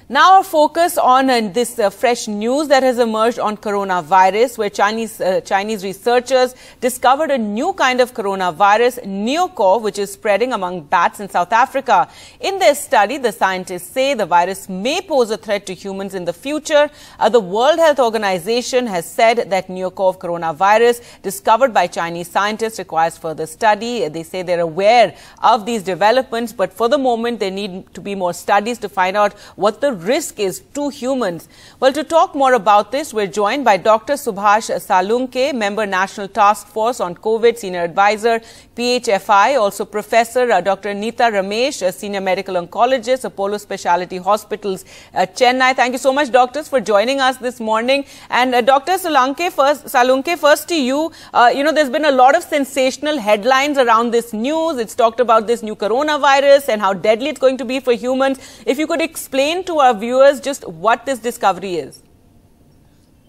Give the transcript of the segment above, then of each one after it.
Now our focus on this fresh news that has emerged on coronavirus, where Chinese researchers discovered a new kind of coronavirus, NeoCov, which is spreading among bats in South Africa. In their study, the scientists say the virus may pose a threat to humans in the future. The World Health Organization has said that NeoCov coronavirus discovered by Chinese scientists requires further study. They say they're aware of these developments, but for the moment, there need to be more studies to find out what the risk is to humans. Well, to talk more about this, we're joined by Dr. Subhash Salunke, Member National Task Force on COVID, Senior Advisor, PHFI, also Professor Dr. Neeta Ramesh, Senior Medical Oncologist, Apollo Specialty Hospitals, Chennai. Thank you so much, doctors, for joining us this morning. And Dr. Salunke, first to you. There's been a lot of sensational headlines around this news. It's talked about this new coronavirus and how deadly it's going to be for humans. If you could explain to our viewers just what this discovery is.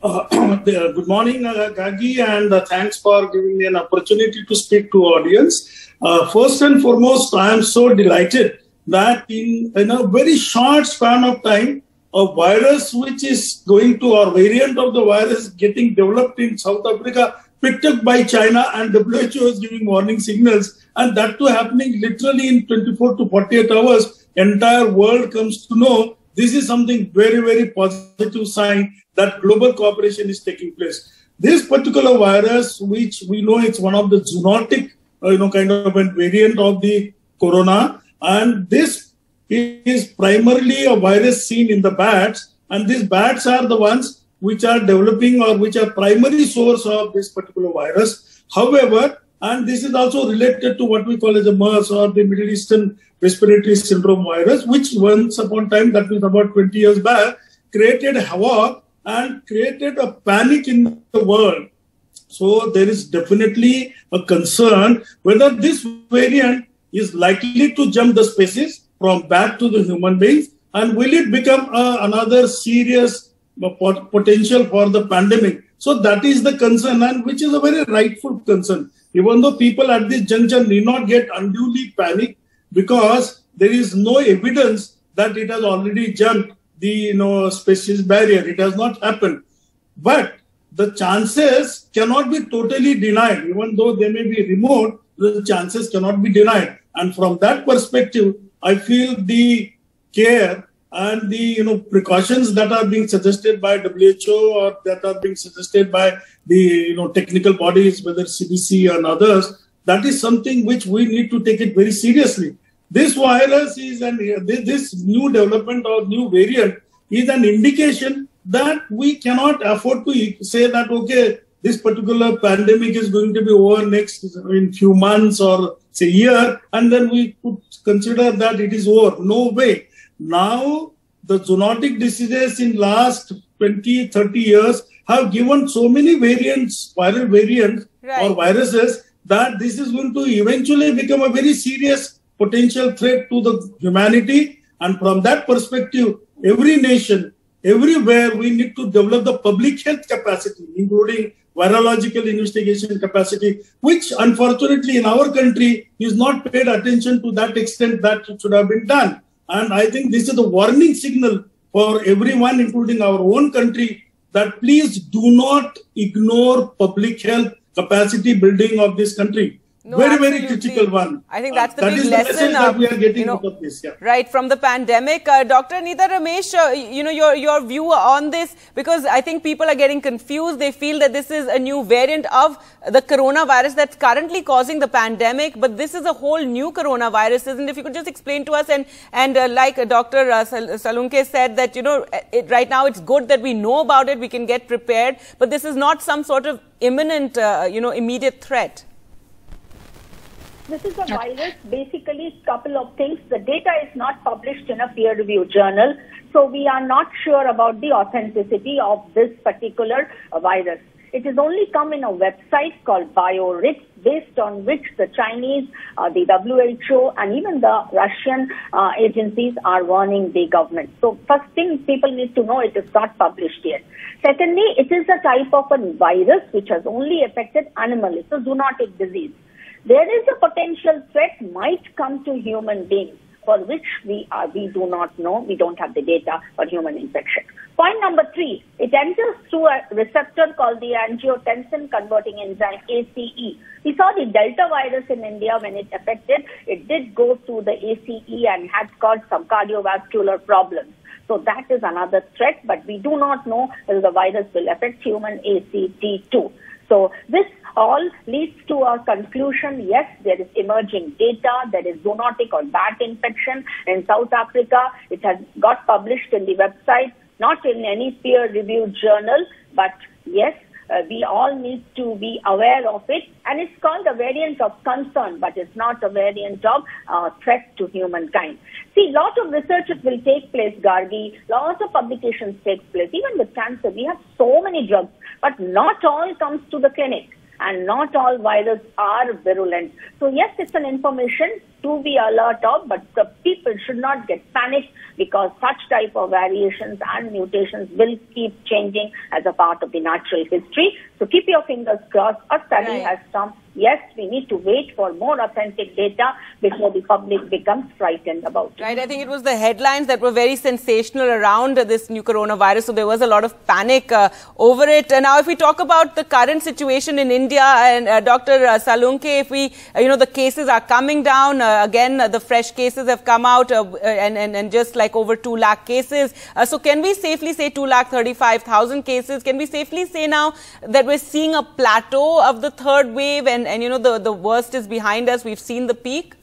Good morning, Gagi, and thanks for giving me an opportunity to speak to audience. First and foremost, I am so delighted that in a very short span of time, a virus which is going to, or variant of the virus getting developed in South Africa, picked up by China, and WHO is giving warning signals, and that too happening literally in 24 to 48 hours. Entire world comes to know this is something very, very positive sign that global cooperation is taking place. This particular virus, which we know it's one of the zoonotic, kind of a variant of the corona, and this is primarily a virus seen in the bats, and these bats are the ones which are developing or which are primary source of this particular virus. However, and this is also related to what we call as a MERS, or the Middle Eastern Respiratory Syndrome virus, which once upon a time, that was about 20 years back, created havoc and created a panic in the world. So there is definitely a concern whether this variant is likely to jump the species from bat to the human beings, and will it become another serious potential for the pandemic. So that is the concern, and which is a very rightful concern. Even though people at this juncture need not get unduly panicked, because there is no evidence that it has already jumped the species barrier. It has not happened. But the chances cannot be totally denied. Even though they may be remote, the chances cannot be denied. And from that perspective, I feel the care and the precautions that are being suggested by WHO or that are being suggested by the technical bodies, whether CDC and others, that is something which we need to take it very seriously. This virus is this new development or new variant is an indication that we cannot afford to say that, okay, this particular pandemic is going to be over next in few months or say year, and then we could consider that it is over. No way. Now, the zoonotic diseases in last 20, 30 years have given so many variants, viral variants or viruses, that this is going to eventually become a very serious potential threat to the humanity. And from that perspective, every nation, everywhere, we need to develop the public health capacity, including virological investigation capacity, which unfortunately in our country is not paid attention to that extent that it should have been done. And I think this is a warning signal for everyone, including our own country, that please do not ignore public health capacity building of this country. No, very critical one. I think that's the big lesson that we are getting out of this. Yeah. Right, from the pandemic. Dr. Neeta Ramesh, your view on this, because I think people are getting confused. They feel that this is a new variant of the coronavirus that's currently causing the pandemic, but this is a whole new coronavirus. And if you could just explain to us, and like Dr. Salunke said, that right now it's good that we know about it, we can get prepared, but this is not some sort of imminent, immediate threat. This is a virus, basically couple of things. The data is not published in a peer-reviewed journal, so we are not sure about the authenticity of this particular virus. It has only come in a website called BioRix, based on which the Chinese, the WHO, and even the Russian agencies are warning the government. So first thing people need to know, it is not published yet. Secondly, it is a type of a virus which has only affected animals. It's a zoonotic disease. There is a potential threat might come to human beings. for which we do not know, we don't have the data for human infection. Point number 3, it enters through a receptor called the angiotensin converting enzyme, ACE. We saw the Delta virus in India when it affected, it did go through the ACE and had caused some cardiovascular problems. So that is another threat, but we do not know whether the virus will affect human ACT2. So this all leads to a conclusion, yes, there is emerging data, there is zoonotic or bat infection in South Africa. It has got published in the website, not in any peer-reviewed journal, but yes, we all need to be aware of it. And it's called a variant of concern, but it's not a variant of threat to humankind. See, lot of researches will take place, Gargi. Lots of publications take place. Even with cancer, we have so many drugs, but not all comes to the clinic. And not all viruses are virulent. So yes, it's an information to be alert of, but the people should not get panicked because such type of variations and mutations will keep changing as a part of the natural history. So keep your fingers crossed. A study has come. Yes, we need to wait for more authentic data before the public becomes frightened about it. Right. I think it was the headlines that were very sensational around this new coronavirus. So there was a lot of panic over it. Now, if we talk about the current situation in India, and Dr. Salunke, if we, the cases are coming down. Again, the fresh cases have come out and just like over 2 lakh cases. So can we safely say 2,35,000 cases? Can we safely say now that we're seeing a plateau of the third wave and the worst is behind us? We've seen the peak?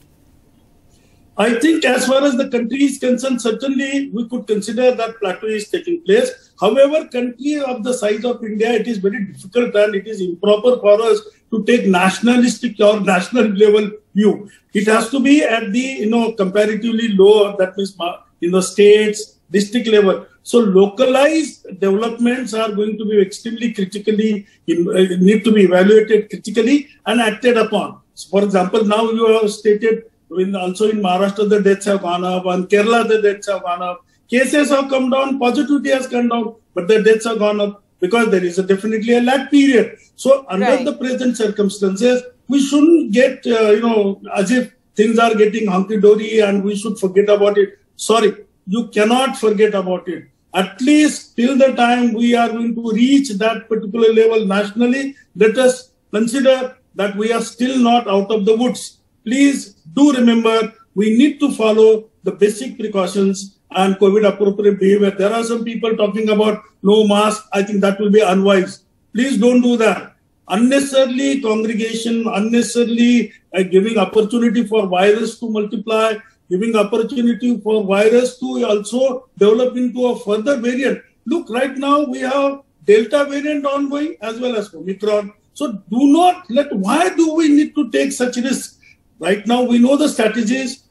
I think as far as the country is concerned, certainly we could consider that plateau is taking place. However, country of the size of India, it is very difficult and it is improper for us to take nationalistic or national level view. It has to be at the, comparatively lower, that means in the states, district level. So localized developments are going to be extremely critically, need to be evaluated critically and acted upon. So for example, now you have stated, also in Maharashtra, the deaths have gone up, and Kerala, the deaths have gone up. Cases have come down, positivity has come down, but the deaths have gone up because there is definitely a lag period. So under the present circumstances, we shouldn't get, as if things are getting hunky-dory and we should forget about it. Sorry, you cannot forget about it. At least till the time we are going to reach that particular level nationally, let us consider that we are still not out of the woods. Please do remember, we need to follow the basic precautions and COVID-appropriate behavior. There are some people talking about no mask. I think that will be unwise. Please don't do that. Unnecessarily congregation, unnecessarily giving opportunity for virus to multiply, giving opportunity for virus to also develop into a further variant. Look, right now we have Delta variant ongoing as well as Omicron. So do not why do we need to take such risks? Right now we know the strategies.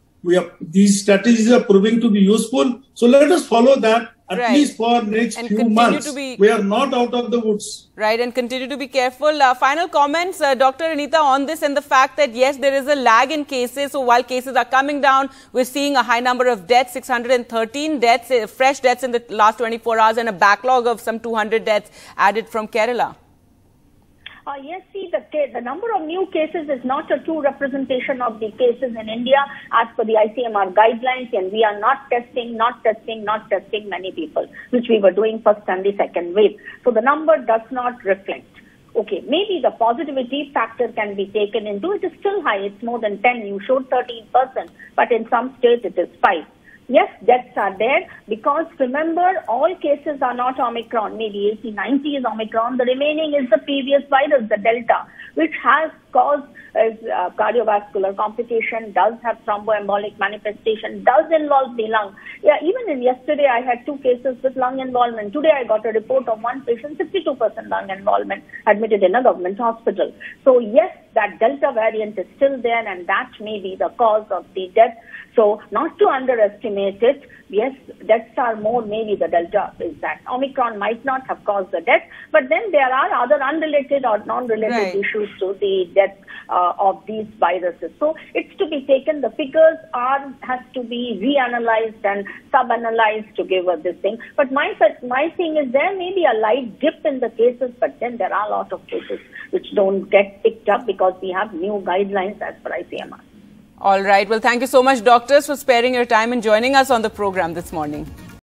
These strategies are proving to be useful. So let us follow that at least for next few months. We are not out of the woods. Right, and continue to be careful. Final comments, Dr. Anita, on this and the fact that, yes, there is a lag in cases. So while cases are coming down, we're seeing a high number of deaths, 613 deaths, fresh deaths in the last 24 hours and a backlog of some 200 deaths added from Kerala. Yes, see, the number of new cases is not a true representation of the cases in India as per the ICMR guidelines, and we are not testing many people, which we were doing first and the second wave. So the number does not reflect. Okay, maybe the positivity factor can be taken into, it is still high, it's more than 10, you showed 13%, but in some states it is 5. Yes, deaths are there because remember, all cases are not Omicron. Maybe 80-90 is Omicron. The remaining is the previous virus, the Delta, which has caused cardiovascular complication, does have thromboembolic manifestation, does involve the lung. Yeah, even yesterday I had 2 cases with lung involvement. Today I got a report of one patient, 62% lung involvement, admitted in a government hospital. So yes, that Delta variant is still there and that may be the cause of the death. So not to underestimate it, yes, deaths are more, maybe the Delta is that. Omicron might not have caused the death, but then there are other unrelated or non-related issues to the death of these viruses. So it's to be taken, the figures has to be reanalyzed and sub-analyzed to give us this thing. But my thing is there may be a light dip in the cases, but then there are a lot of cases which don't get picked up because we have new guidelines as per ICMR. All right. Well, thank you so much, doctors, for sparing your time and joining us on the program this morning.